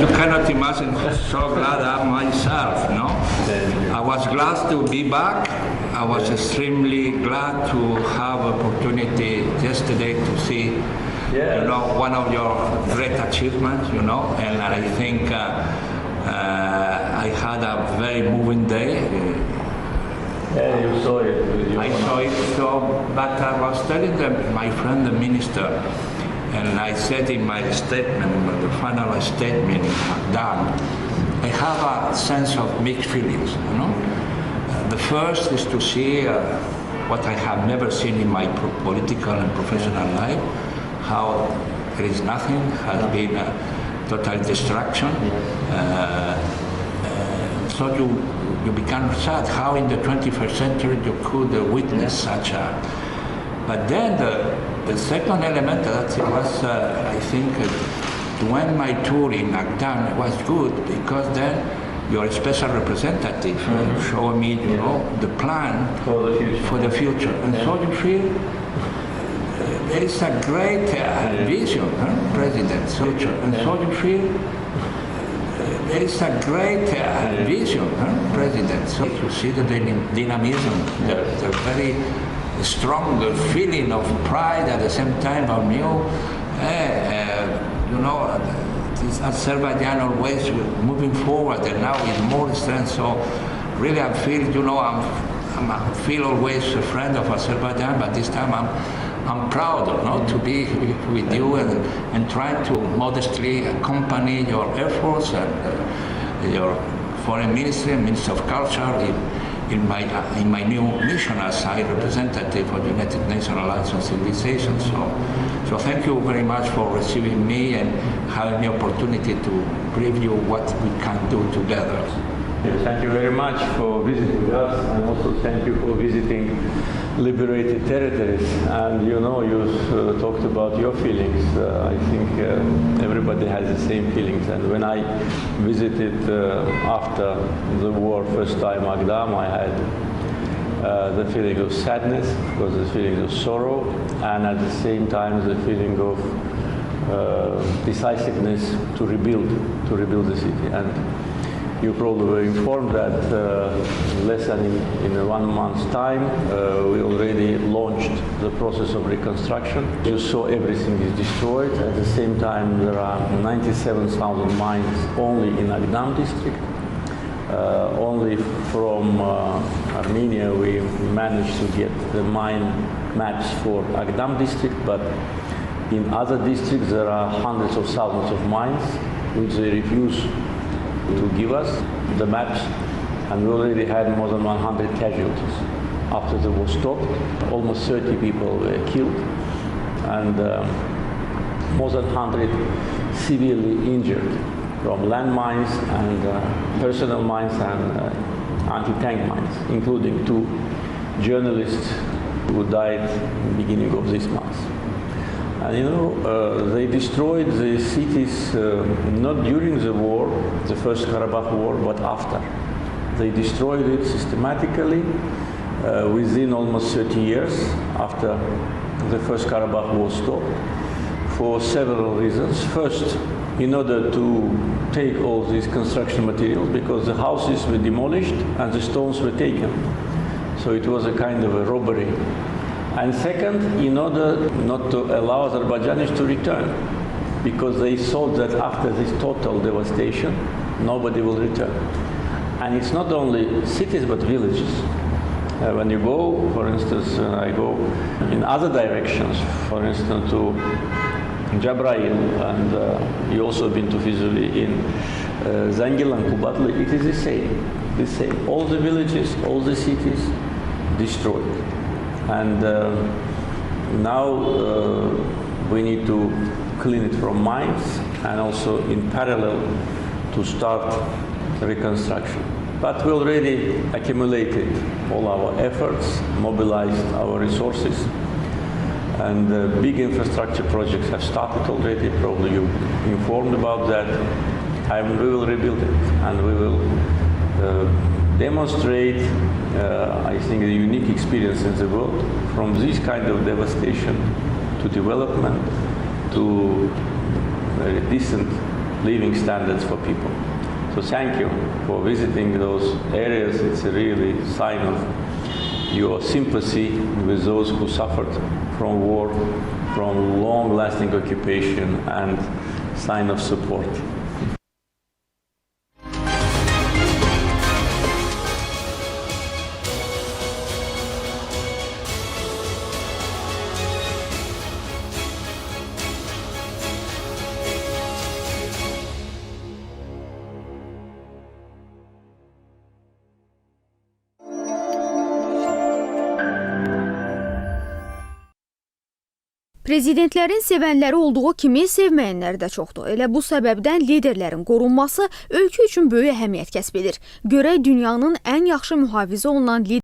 You cannot imagine how so glad I am myself, no? I was glad to be back. I was extremely glad to have opportunity yesterday to see, you know, one of your great achievements, you know, and I think I had a very moving day. Yeah, you saw it. I saw it, but I was telling them, my friend, the minister, and I said in my statement, the final statement done, I have a sense of mixed feelings, you know. The first is to see what I have never seen in my political and professional life, how there is nothing, has been a total destruction. So you become sad how in the 21st century you could witness such a... But then the second element that was, I think, when my tour in Agdan was good, because then your special representative showed me, you know, the plan for the future. And so you feel there is a great vision, President, future. And so you feel there is a great vision, President. So you see the dynamism, the very strong feeling of pride at the same time of new, you know, Azerbaijan always moving forward, and now with more strength. So really, I feel, you know, I feel always a friend of Azerbaijan, but this time I'm proud, you know, to be with you and trying to modestly accompany your efforts and your foreign ministry and Minister of Culture in my new mission as High Representative for the United Nations Alliance on Civilization. So thank you very much for receiving me and having the opportunity to preview what we can do together. Thank you very much for visiting us, and also thank you for visiting liberated territories. And you know, you talked about your feelings. I think everybody has the same feelings. And when I visited after the war first time Agdam, I had the feeling of sadness, of course, the feeling of sorrow, and at the same time the feeling of decisiveness to rebuild the city. And you probably were informed that less than in 1 month's time, we already launched the process of reconstruction. You saw everything is destroyed. At the same time, there are 97,000 mines only in Agdam district. Only from Armenia we managed to get the mine maps for Agdam district, but in other districts there are hundreds of thousands of mines which they refuse to give us the maps, and we already had more than 100 casualties. After the war stopped, almost 30 people were killed, and more than 100 severely injured from landmines and personal mines and anti-tank mines, including 2 journalists who died at the beginning of this month. And you know, they destroyed the cities not during the war, the First Karabakh War, but after. They destroyed it systematically within almost 30 years after the First Karabakh War stopped, for several reasons. First, in order to take all these construction materials, because the houses were demolished and the stones were taken. So it was a kind of a robbery. And second, in order not to allow Azerbaijanis to return, because they thought that after this total devastation, nobody will return. And it's not only cities, but villages. When you go, for instance, I go in other directions, for instance, to Jabrail, and you also been to Fizuli in Zangilan, Kubatli, it is the same. All the villages, all the cities destroyed. And now we need to clean it from mines, and also in parallel to start reconstruction. But we already accumulated all our efforts, mobilized our resources, and big infrastructure projects have started already. Probably you're informed about that. And we will rebuild it, and we will demonstrate, I think, a unique experience in the world, from this kind of devastation to development to very decent living standards for people. So thank you for visiting those areas. It's a really sign of your sympathy with those who suffered from war, from long-lasting occupation, and sign of support. Prezidentlərin sevənləri olduğu kimi sevməyənləri də çoxdur. Elə bu səbəbdən liderlərin qorunması ölkə üçün böyük əhəmiyyət kəsb edir. Görək dünyanın ən yaxşı mühafizə olunan